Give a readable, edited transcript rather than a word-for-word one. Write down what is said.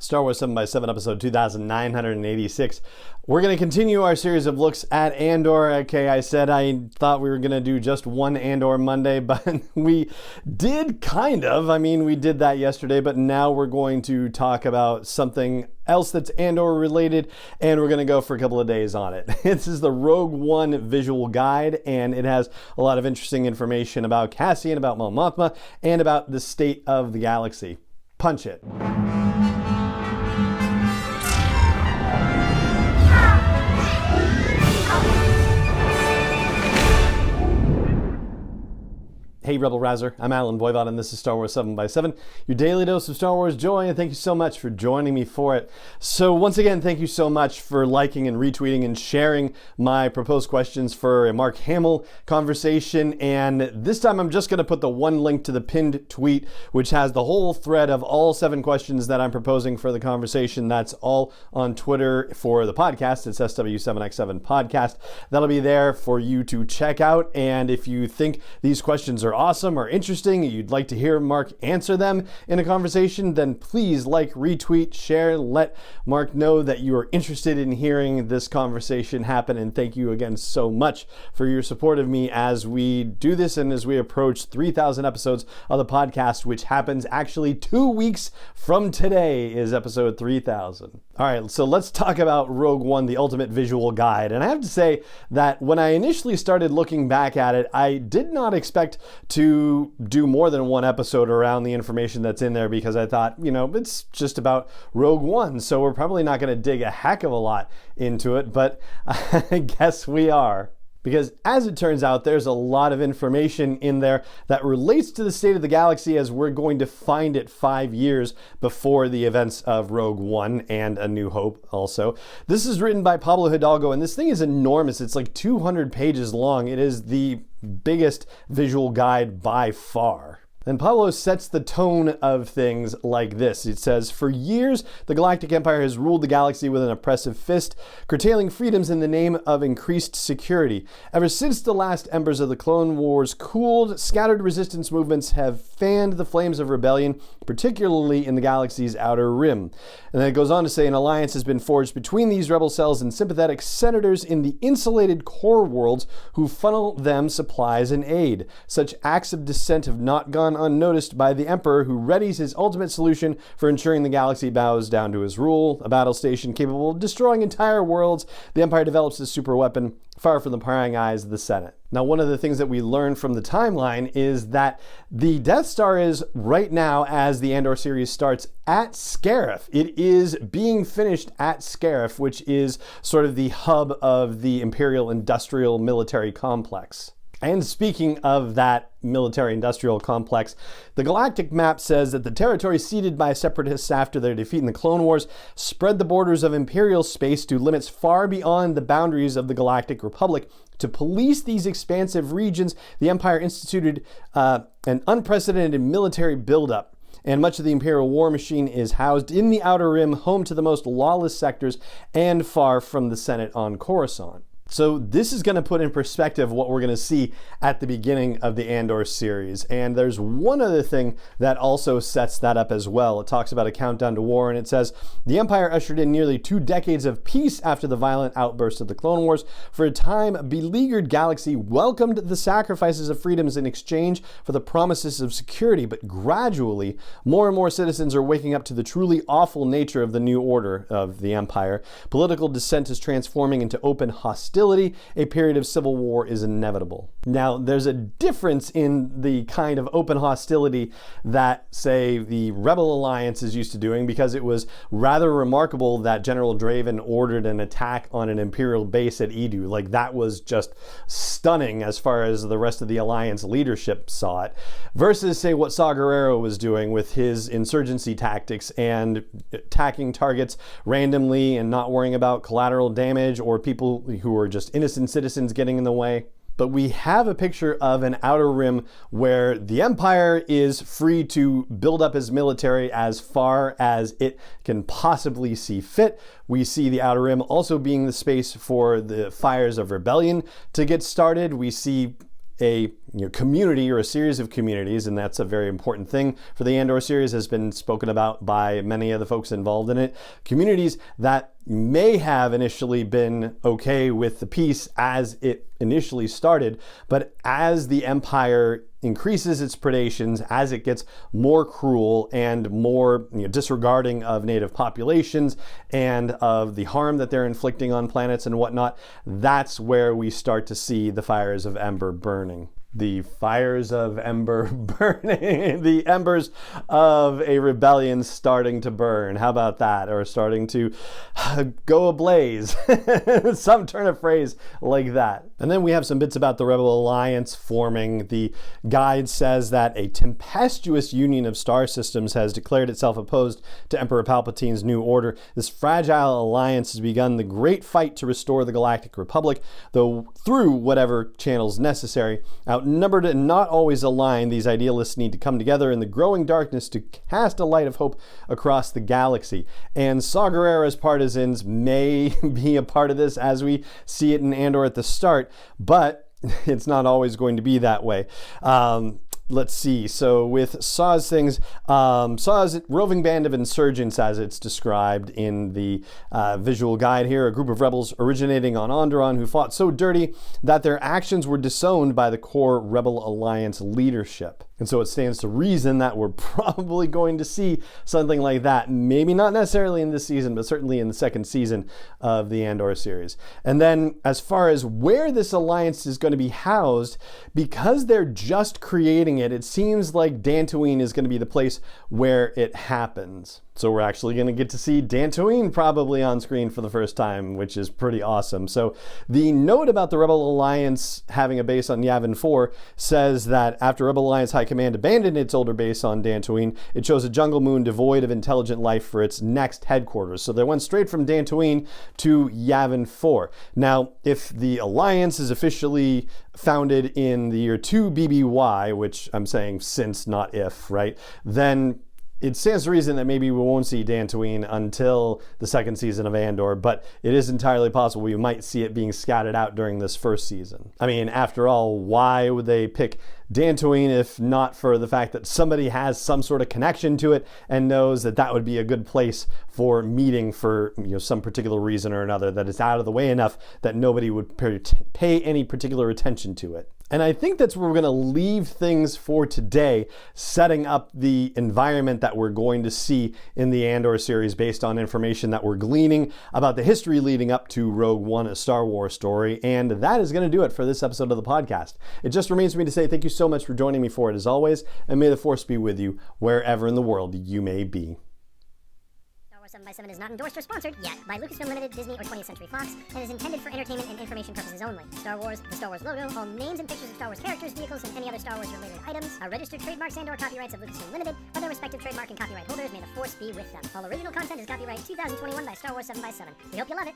Star Wars 7x7, episode 2986. We're going to continue our series of looks at Andor. Okay, I said I thought we were going to do just one Andor Monday, but we did kind of. I mean, we did that yesterday, but now we're going to talk about something else that's Andor related, and we're going to go for a couple of days on it. This is the Rogue One visual guide, and it has a lot of interesting information about Cassian, about Mon Mothma, and about the state of the galaxy. Punch it. Hey Rebel Rouser, I'm Alan Voivod and this is Star Wars 7x7, your daily dose of Star Wars joy, and thank you so much for joining me for it. So once again, thank you so much for liking and retweeting and sharing my proposed questions for a Mark Hamill conversation, and this time I'm just going to put the one link to the pinned tweet, which has the whole thread of all 7 questions that I'm proposing for the conversation. That's all on Twitter for the podcast. It's SW7x7 Podcast. That'll be there for you to check out, and if you think these questions are awesome or interesting, you'd like to hear Mark answer them in a conversation, then please like, retweet, share, let Mark know that you are interested in hearing this conversation happen. And thank you again so much for your support of me as we do this and as we approach 3,000 episodes of the podcast, which happens actually 2 weeks from today is episode 3,000. All right, so let's talk about Rogue One, the ultimate visual guide. And I have to say that when I initially started looking back at it, I did not expect to do more than one episode around the information that's in there, because I thought, it's just about Rogue One, so we're probably not going to dig a heck of a lot into it, but I guess we are. Because as it turns out, there's a lot of information in there that relates to the state of the galaxy as we're going to find it 5 years before the events of Rogue One and A New Hope also. This is written by Pablo Hidalgo, and this thing is enormous. It's like 200 pages long. It is the biggest visual guide by far. And Pablo sets the tone of things like this. It says, "For years, the Galactic Empire has ruled the galaxy with an oppressive fist, curtailing freedoms in the name of increased security. Ever since the last embers of the Clone Wars cooled, scattered resistance movements have fanned the flames of rebellion, particularly in the galaxy's outer rim." And then it goes on to say, "An alliance has been forged between these rebel cells and sympathetic senators in the insulated core worlds who funnel them supplies and aid. Such acts of dissent have not gone unnoticed by the Emperor, who readies his ultimate solution for ensuring the galaxy bows down to his rule. A battle station capable of destroying entire worlds, the Empire develops a super weapon, far from the prying eyes of the Senate." Now, one of the things that we learned from the timeline is that the Death Star is right now, as the Andor series starts, at Scarif. It is being finished at Scarif, which is sort of the hub of the Imperial Industrial Military Complex. And speaking of that military-industrial complex, the galactic map says that the territory ceded by separatists after their defeat in the Clone Wars spread the borders of Imperial space to limits far beyond the boundaries of the Galactic Republic. To police these expansive regions, the Empire instituted an unprecedented military buildup. And much of the Imperial war machine is housed in the Outer Rim, home to the most lawless sectors and far from the Senate on Coruscant. So this is going to put in perspective what we're going to see at the beginning of the Andor series. And there's one other thing that also sets that up as well. It talks about a countdown to war, and it says, "The Empire ushered in nearly 2 decades of peace after the violent outburst of the Clone Wars. For a time, a beleaguered galaxy welcomed the sacrifices of freedoms in exchange for the promises of security. But gradually, more and more citizens are waking up to the truly awful nature of the new order of the Empire. Political dissent is transforming into open hostility. A period of civil war is inevitable." Now, there's a difference in the kind of open hostility that, say, the Rebel Alliance is used to doing, because it was rather remarkable that General Draven ordered an attack on an Imperial base at Edu. Like, that was just stunning as far as the rest of the Alliance leadership saw it. Versus, say, what Saw Gerrera was doing with his insurgency tactics and attacking targets randomly and not worrying about collateral damage or people who were just innocent citizens getting in the way. But we have a picture of an outer rim where the Empire is free to build up his military as far as it can possibly see fit. We see the outer rim also being the space for the fires of rebellion to get started. We see a community or a series of communities, and that's a very important thing for the Andor series, has been spoken about by many of the folks involved in it. Communities that may have initially been okay with the peace as it initially started, but as the Empire increases its predations, as it gets more cruel and more disregarding of native populations and of the harm that they're inflicting on planets and whatnot, that's where we start to see the fires of Ember burning. The fires of Ember burning, the embers of a rebellion starting to burn. How about that? Or starting to go ablaze. Some turn of phrase like that. And then we have some bits about the Rebel Alliance forming. The guide says that a tempestuous union of star systems has declared itself opposed to Emperor Palpatine's new order. This fragile alliance has begun the great fight to restore the Galactic Republic, though through whatever channels necessary. Outnumbered and not always aligned, these idealists need to come together in the growing darkness to cast a light of hope across the galaxy. And Saw Gerrera's partisans may be a part of this as we see it in Andor at the start, but it's not always going to be that way. Let's see. So with Saw's things, Saw's roving band of insurgents, as it's described in the visual guide here, a group of rebels originating on Onderon who fought so dirty that their actions were disowned by the core Rebel Alliance leadership. And so it stands to reason that we're probably going to see something like that. Maybe not necessarily in this season, but certainly in the second season of the Andor series. And then as far as where this alliance is going to be housed, because they're just creating it, it seems like Dantooine is going to be the place where it happens. So we're actually going to get to see Dantooine probably on screen for the first time, which is pretty awesome. So the note about the Rebel Alliance having a base on Yavin 4 says that after Rebel Alliance High Command abandoned its older base on Dantooine, it chose a jungle moon devoid of intelligent life for its next headquarters. So they went straight from Dantooine to Yavin 4. Now, if the Alliance is officially founded in the year 2 BBY, which I'm saying since, not if, right, then it stands to reason that maybe we won't see Dantooine until the second season of Andor, but it is entirely possible we might see it being scattered out during this first season. I mean, after all, why would they pick Dantooine if not for the fact that somebody has some sort of connection to it and knows that that would be a good place for meeting for some particular reason or another, that it's out of the way enough that nobody would pay any particular attention to it. And I think that's where we're going to leave things for today, setting up the environment that we're going to see in the Andor series based on information that we're gleaning about the history leading up to Rogue One, a Star Wars story. And that is going to do it for this episode of the podcast. It just remains for me to say thank you so much for joining me for it as always, and may the Force be with you wherever in the world you may be. 7x7 is not endorsed or sponsored yet by Lucasfilm Limited, Disney, or 20th Century Fox, and is intended for entertainment and information purposes only. Star Wars, the Star Wars logo, all names and pictures of Star Wars characters, vehicles, and any other Star Wars related items are registered trademarks and/or copyrights of Lucasfilm Limited, or their respective trademark and copyright holders. May the Force be with them. All original content is copyright 2021 by Star Wars 7x7. We hope you love it.